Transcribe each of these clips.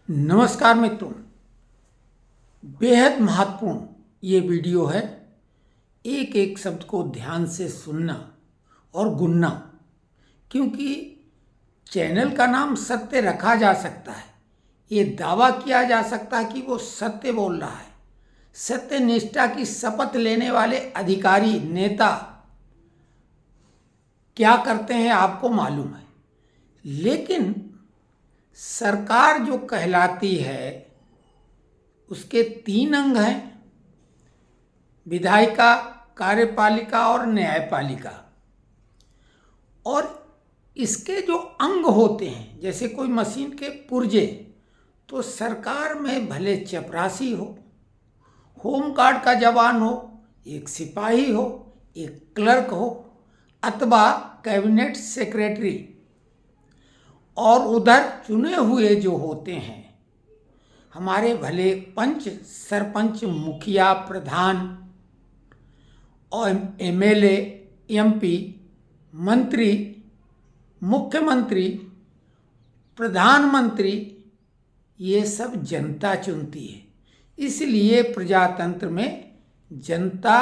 नमस्कार मित्रों, बेहद महत्वपूर्ण ये वीडियो है। एक एक शब्द को ध्यान से सुनना और गुनना, क्योंकि चैनल का नाम सत्य रखा जा सकता है। ये दावा किया जा सकता है कि वो सत्य बोल रहा है। सत्य निष्ठा की शपथ लेने वाले अधिकारी नेता क्या करते हैं आपको मालूम है, लेकिन सरकार जो कहलाती है उसके 3 अंग हैं: विधायिका, कार्यपालिका और न्यायपालिका। और इसके जो अंग होते हैं, जैसे कोई मशीन के पुर्जे, तो सरकार में भले चपरासी हो, होमगार्ड का जवान हो, एक सिपाही हो, एक क्लर्क हो, अथवा कैबिनेट सेक्रेटरी, और उधर चुने हुए जो होते हैं हमारे भले पंच, सरपंच, मुखिया, प्रधान और एमएलए, एमपी, मंत्री, मुख्यमंत्री, प्रधानमंत्री, ये सब जनता चुनती है। इसलिए प्रजातंत्र में जनता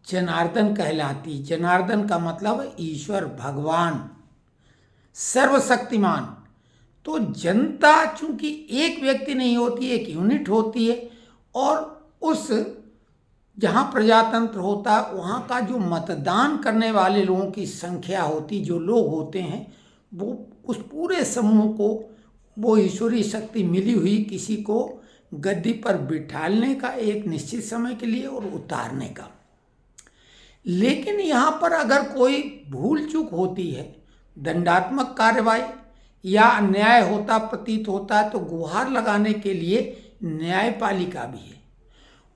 जनार्दन कहलाती। जनार्दन का मतलब ईश्वर, भगवान, सर्वशक्तिमान। तो जनता चूंकि एक व्यक्ति नहीं होती, एक यूनिट होती है, और उस जहाँ प्रजातंत्र होता है वहाँ का जो मतदान करने वाले लोगों की संख्या होती, जो लोग होते हैं, वो उस पूरे समूह को वो ईश्वरीय शक्ति मिली हुई किसी को गद्दी पर बिठाने का एक निश्चित समय के लिए और उतारने का। लेकिन यहाँ पर अगर कोई भूल चूक होती है, दंडात्मक कार्रवाई या अन्याय होता प्रतीत होता है, तो गुहार लगाने के लिए न्यायपालिका भी है।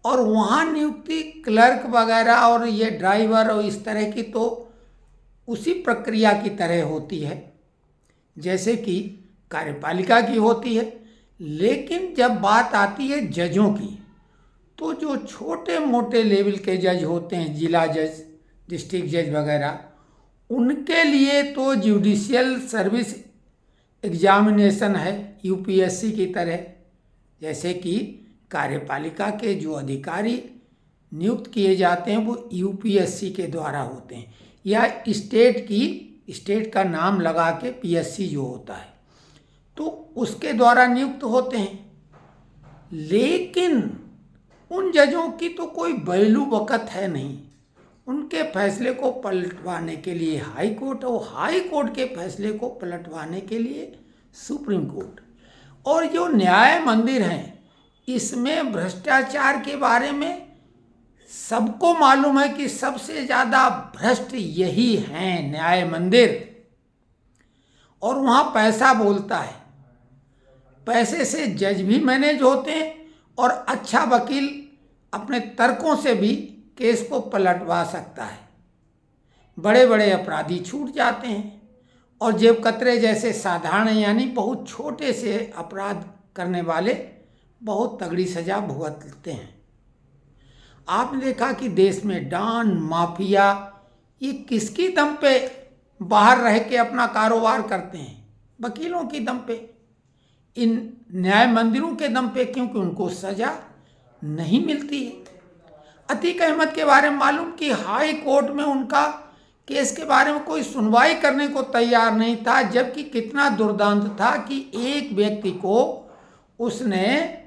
और वहाँ नियुक्ति क्लर्क वगैरह और ये ड्राइवर और इस तरह की तो उसी प्रक्रिया की तरह होती है जैसे कि कार्यपालिका की होती है। लेकिन जब बात आती है जजों की, तो जो छोटे मोटे लेवल के जज होते हैं, जिला जज, डिस्ट्रिक्ट जज वगैरह, उनके लिए तो जुडिशियल सर्विस एग्जामिनेशन है यूपीएससी की तरह। जैसे कि कार्यपालिका के जो अधिकारी नियुक्त किए जाते हैं वो यूपीएससी के द्वारा होते हैं, या स्टेट का नाम लगा के पीएससी जो होता है, तो उसके द्वारा नियुक्त होते हैं। लेकिन उन जजों की तो कोई बैलू वक़्त है नहीं। उनके फैसले को पलटवाने के लिए हाई कोर्ट, और हाई कोर्ट के फैसले को पलटवाने के लिए सुप्रीम कोर्ट। और जो न्याय मंदिर हैं, इसमें भ्रष्टाचार के बारे में सबको मालूम है कि सबसे ज़्यादा भ्रष्ट यही हैं, न्याय मंदिर। और वहाँ पैसा बोलता है, पैसे से जज भी मैनेज होते हैं, और अच्छा वकील अपने तर्कों से भी केस को पलटवा सकता है। बड़े बड़े अपराधी छूट जाते हैं, और जेब कतरे जैसे साधारण यानी बहुत छोटे से अपराध करने वाले बहुत तगड़ी सजा भुगतते हैं। आपने देखा कि देश में डान, माफिया, ये किसकी दम पे बाहर रह के अपना कारोबार करते हैं? वकीलों की दम पे, इन न्याय मंदिरों के दम पे, क्योंकि उनको सजा नहीं मिलती है। अतीक अहमद के बारे में मालूम कि हाई कोर्ट में उनका केस के बारे में कोई सुनवाई करने को तैयार नहीं था, जबकि कितना दुर्दांत था कि एक व्यक्ति को उसने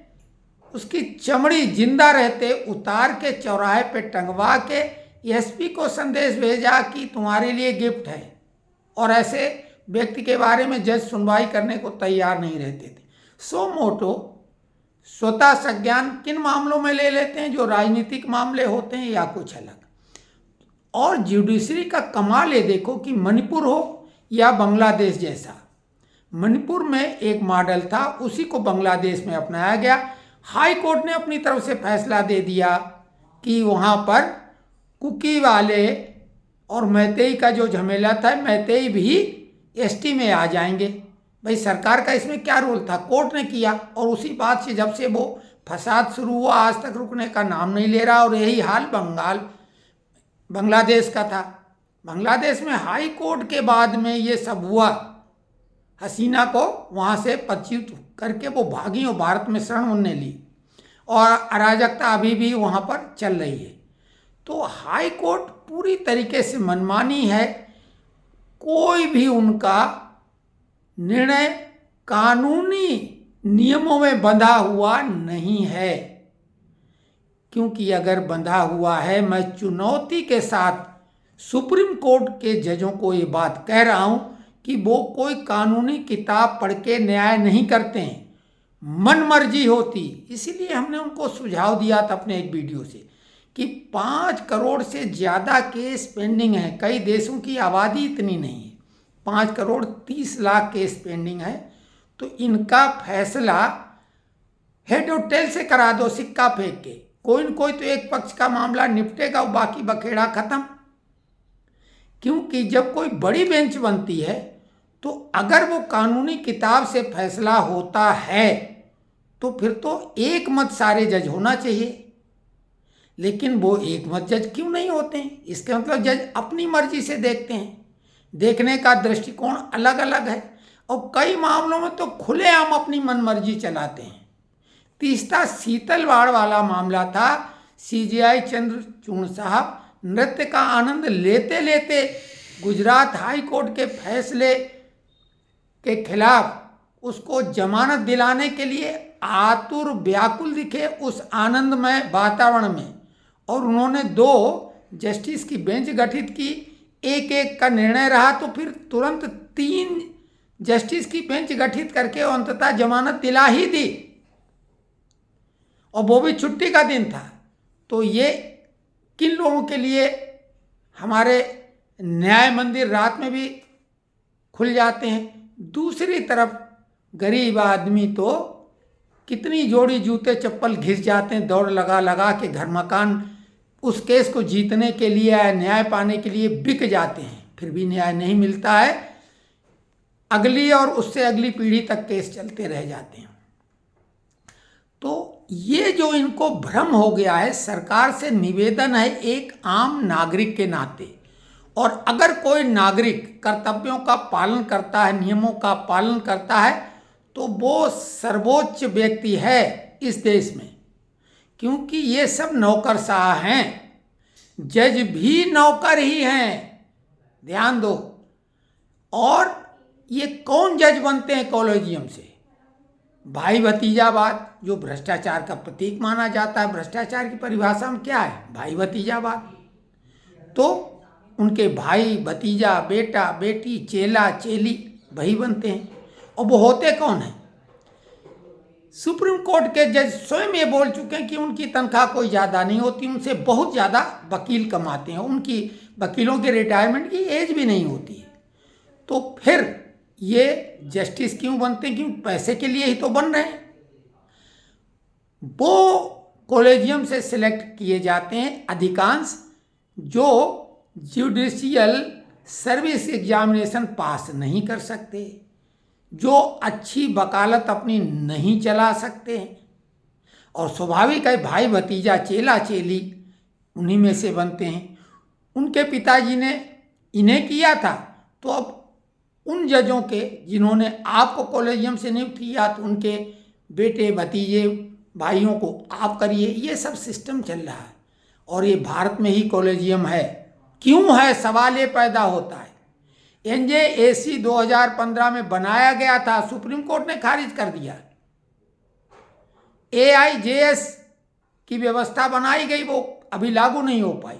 उसकी चमड़ी जिंदा रहते उतार के चौराहे पे टंगवा के एसपी को संदेश भेजा कि तुम्हारे लिए गिफ्ट है। और ऐसे व्यक्ति के बारे में जज सुनवाई करने को तैयार नहीं रहते थे। सो मोटो स्वतः संज्ञान किन मामलों में ले लेते हैं? जो राजनीतिक मामले होते हैं या कुछ अलग। और जुडिशरी का कमाल ये देखो कि मणिपुर हो या बांग्लादेश जैसा, मणिपुर में एक मॉडल था, उसी को बांग्लादेश में अपनाया गया। हाई कोर्ट ने अपनी तरफ से फैसला दे दिया कि वहाँ पर कुकी वाले और मैतेई का जो झमेला था, मैतेई भी एसटी में आ जाएंगे। भाई सरकार का इसमें क्या रोल था? कोर्ट ने किया, और उसी बात से जब से वो फसाद शुरू हुआ आज तक रुकने का नाम नहीं ले रहा। और यही हाल बांग्लादेश का था। बांग्लादेश में हाई कोर्ट के बाद में ये सब हुआ। हसीना को वहाँ से पदच्युत करके वो भागी और भारत में शरण उन्होंने ली, और अराजकता अभी भी वहाँ पर चल रही है। तो हाई कोर्ट पूरी तरीके से मनमानी है, कोई भी उनका निर्णय कानूनी नियमों में बंधा हुआ नहीं है। क्योंकि अगर बंधा हुआ है, मैं चुनौती के साथ सुप्रीम कोर्ट के जजों को ये बात कह रहा हूं कि वो कोई कानूनी किताब पढ़ के न्याय नहीं करते हैं, मन मर्जी होती। इसीलिए हमने उनको सुझाव दिया था अपने एक वीडियो से कि 5 करोड़ से ज़्यादा केस पेंडिंग हैं। कई देशों की आबादी इतनी नहीं है, 5 करोड़ 30 लाख केस पेंडिंग है। तो इनका फैसला हेड और टेल से करा दो, सिक्का फेंक के। कोई न कोई तो एक पक्ष का मामला निपटेगा, बाकी बखेड़ा खत्म। क्योंकि जब कोई बड़ी बेंच बनती है तो अगर वो कानूनी किताब से फैसला होता है तो फिर तो एक मत सारे जज होना चाहिए। लेकिन वो एक मत जज क्यों नहीं होते हैं? इसका मतलब जज अपनी मर्जी से देखते हैं, देखने का दृष्टिकोण अलग अलग है, और कई मामलों में तो खुलेआम अपनी मनमर्जी चलाते हैं। तीसरा शीतलवाड़ वाला मामला था, सीजेआई चंद्रचूड़ साहब नृत्य का आनंद लेते लेते गुजरात हाई कोर्ट के फैसले के खिलाफ उसको जमानत दिलाने के लिए आतुर व्याकुल दिखे उस आनंदमय वातावरण में, और उन्होंने 2 जस्टिस की बेंच गठित की, एक एक का निर्णय रहा, तो फिर तुरंत 3 जस्टिस की बेंच गठित करके अंततः जमानत दिला ही दी, और वो भी छुट्टी का दिन था। तो ये किन लोगों के लिए हमारे न्याय मंदिर रात में भी खुल जाते हैं। दूसरी तरफ गरीब आदमी तो कितनी जोड़ी जूते चप्पल घिस जाते हैं, दौड़ लगा लगा के घर मकान उस केस को जीतने के लिए या न्याय पाने के लिए बिक जाते हैं, फिर भी न्याय नहीं मिलता है। अगली और उससे अगली पीढ़ी तक केस चलते रह जाते हैं। तो ये जो इनको भ्रम हो गया है, सरकार से निवेदन है एक आम नागरिक के नाते, और अगर कोई नागरिक कर्तव्यों का पालन करता है, नियमों का पालन करता है, तो वो सर्वोच्च व्यक्ति है इस देश में। क्योंकि ये सब नौकरशाह हैं, जज भी नौकर ही हैं, ध्यान दो। और ये कौन जज बनते हैं कॉलेजियम से? भाई भतीजावाद, जो भ्रष्टाचार का प्रतीक माना जाता है। भ्रष्टाचार की परिभाषा में क्या है? भाई भतीजावाद। तो उनके भाई भतीजा, बेटा बेटी, चेला चेली वही बनते हैं। और वो होते कौन हैं? सुप्रीम कोर्ट के जज स्वयं ये बोल चुके हैं कि उनकी तनख्वाह कोई ज़्यादा नहीं होती, उनसे बहुत ज़्यादा वकील कमाते हैं, उनकी वकीलों के रिटायरमेंट की एज भी नहीं होती है। तो फिर ये जस्टिस क्यों बनते हैं? क्यों? पैसे के लिए ही तो बन रहे हैं। वो कॉलेजियम से सिलेक्ट किए जाते हैं अधिकांश जो जुडिशियल सर्विस एग्जामिनेशन पास नहीं कर सकते, जो अच्छी वकालत अपनी नहीं चला सकते हैं। और स्वाभाविक है, भाई भतीजा चेला चेली उन्हीं में से बनते हैं। उनके पिताजी ने इन्हें किया था, तो अब उन जजों के जिन्होंने आपको कॉलेजियम से नियुक्त किया, तो उनके बेटे भतीजे भाइयों को आप करिए। ये सब सिस्टम चल रहा है, और ये भारत में ही कॉलेजियम है। क्यों है? सवाल ये पैदा होता है। एनजेएसी 2015 में बनाया गया था, सुप्रीम कोर्ट ने खारिज कर दिया। एआईजेएस की व्यवस्था बनाई गई, वो अभी लागू नहीं हो पाई।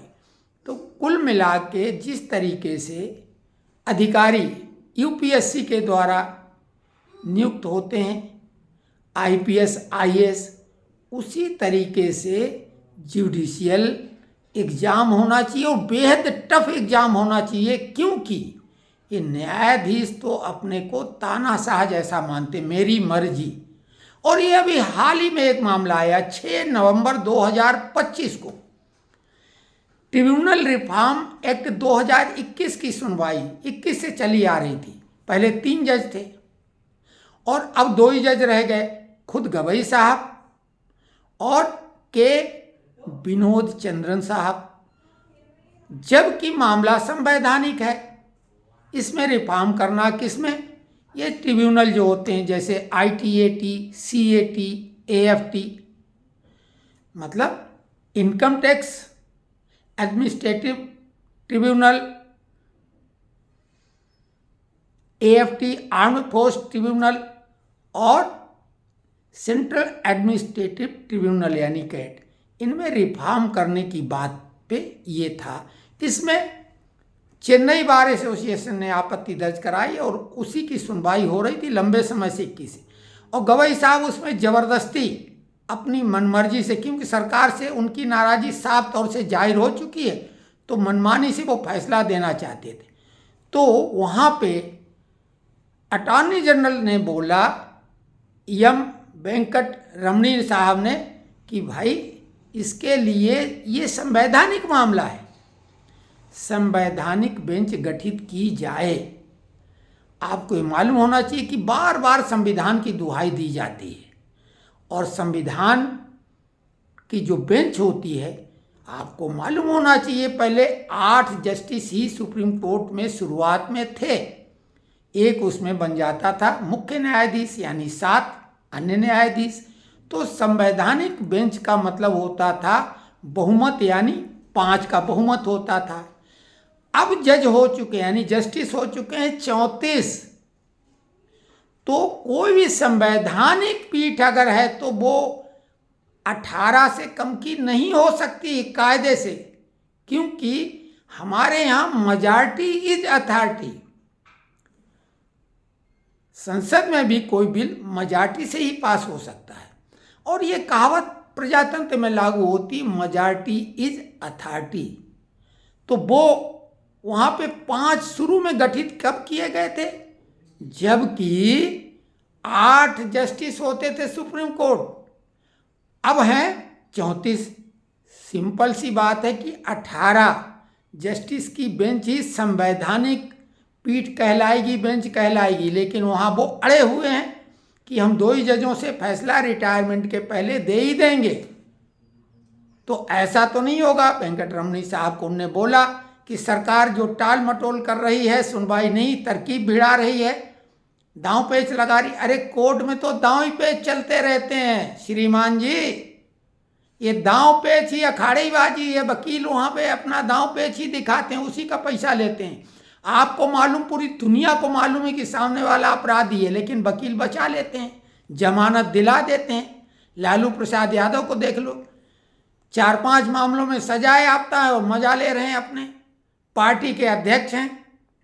तो कुल मिला के जिस तरीके से अधिकारी यूपीएससी के द्वारा नियुक्त होते हैं, आईपीएस आईएएस, उसी तरीके से जुडिशियल एग्ज़ाम होना चाहिए, और बेहद टफ एग्ज़ाम होना चाहिए। क्योंकि ये न्यायाधीश तो अपने को तानाशाह जैसा मानते, मेरी मर्जी। और ये अभी हाल ही में एक मामला आया 6 नवंबर 2025 को, ट्रिब्यूनल रिफॉर्म एक्ट 2021 की सुनवाई 21 से चली आ रही थी। पहले 3 जज थे और अब 2 ही जज रह गए, खुद गवई साहब और के विनोद चंद्रन साहब। जबकि मामला संवैधानिक है, इसमें रिफॉर्म करना किसमें? ये ट्रिब्यूनल जो होते हैं जैसे ITAT, CAT, AFT, मतलब income tax administrative tribunal, AFT armed force tribunal और सेंट्रल एडमिनिस्ट्रेटिव ट्रिब्यूनल यानी कैट, इनमें रिफॉर्म करने की बात पे ये था। इसमें चेन्नई बार एसोसिएशन ने आपत्ति दर्ज कराई और उसी की सुनवाई हो रही थी लंबे समय से 21 से, और गवई साहब उसमें ज़बरदस्ती अपनी मनमर्जी से, क्योंकि सरकार से उनकी नाराज़गी साफ तौर से जाहिर हो चुकी है, तो मनमानी से वो फैसला देना चाहते थे। तो वहाँ पे अटॉर्नी जनरल ने बोला, एम वेंकट रमणी साहब ने, कि भाई इसके लिए ये संवैधानिक मामला है, संवैधानिक बेंच गठित की जाए। आपको ये मालूम होना चाहिए कि बार बार संविधान की दुहाई दी जाती है, और संविधान की जो बेंच होती है, आपको मालूम होना चाहिए पहले 8 जस्टिस ही सुप्रीम कोर्ट में शुरुआत में थे। एक उसमें बन जाता था मुख्य न्यायाधीश यानी 7 अन्य न्यायाधीश। तो संवैधानिक बेंच का मतलब होता था बहुमत, यानी 5 का बहुमत होता था। अब जज हो चुके हैं यानी जस्टिस हो चुके हैं 34। तो कोई भी संवैधानिक पीठ अगर है तो वो 18 से कम की नहीं हो सकती कायदे से, क्योंकि हमारे यहाँ मेजॉरिटी इज अथॉरिटी। संसद में भी कोई बिल मेजॉरिटी से ही पास हो सकता है, और ये कहावत प्रजातंत्र में लागू होती, मेजॉरिटी इज अथॉरिटी। तो वो वहाँ पे 5 शुरू में गठित कब किए गए थे, जबकि 8 जस्टिस होते थे सुप्रीम कोर्ट, अब हैं 34। सिंपल सी बात है कि 18 जस्टिस की बेंच ही संवैधानिक पीठ कहलाएगी, बेंच कहलाएगी, लेकिन वहाँ वो अड़े हुए हैं कि हम 2 ही जजों से फैसला रिटायरमेंट के पहले दे ही देंगे। तो ऐसा तो नहीं होगा। वेंकट रमणी साहब को उन्होंने बोला कि सरकार जो टाल मटोल कर रही है, सुनवाई नहीं, तरकीब भिड़ा रही है, दांव पेच लगा रही। अरे कोर्ट में तो दांव ही पेच चलते रहते हैं श्रीमान जी, ये दांव पेच ही अखाड़े बाजी है। वकील वहाँ पे अपना दांव पेच ही दिखाते हैं, उसी का पैसा लेते हैं। आपको मालूम, पूरी दुनिया को मालूम है कि सामने वाला अपराधी है, लेकिन वकील बचा लेते हैं, जमानत दिला देते हैं। लालू प्रसाद यादव को देख लो, 4-5 मामलों में सजाए आपता है और मजा ले रहे हैं, अपने पार्टी के अध्यक्ष हैं।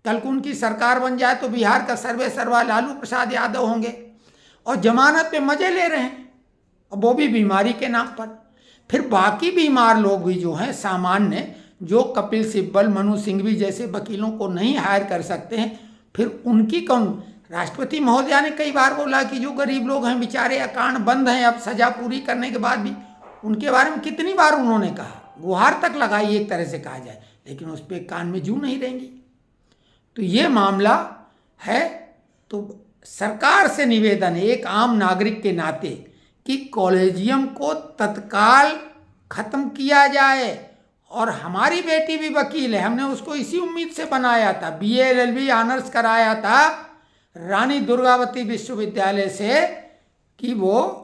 कल को उनकी सरकार बन जाए तो बिहार का सर्वे सर्वा लालू प्रसाद यादव होंगे, और जमानत पे मजे ले रहे हैं, और वो भी बीमारी के नाम पर। फिर बाकी बीमार लोग भी जो हैं सामान्य, जो कपिल सिब्बल, मनु सिंघवी जैसे वकीलों को नहीं हायर कर सकते हैं, फिर उनकी कौन। राष्ट्रपति महोदया ने कई बार बोला कि जो गरीब लोग हैं बेचारे अकाउंट बंद हैं, अब सजा पूरी करने के बाद भी, उनके बारे में कितनी बार उन्होंने कहा, गुहार तक लगाई एक तरह से कहा जाए, लेकिन उस पर कान में जू नहीं रहेंगी। तो ये मामला है। तो सरकार से निवेदन है एक आम नागरिक के नाते कि कॉलेजियम को तत्काल खत्म किया जाए। और हमारी बेटी भी वकील है, हमने उसको इसी उम्मीद से बनाया था, BA LLB ऑनर्स कराया था रानी दुर्गावती विश्वविद्यालय से, कि वो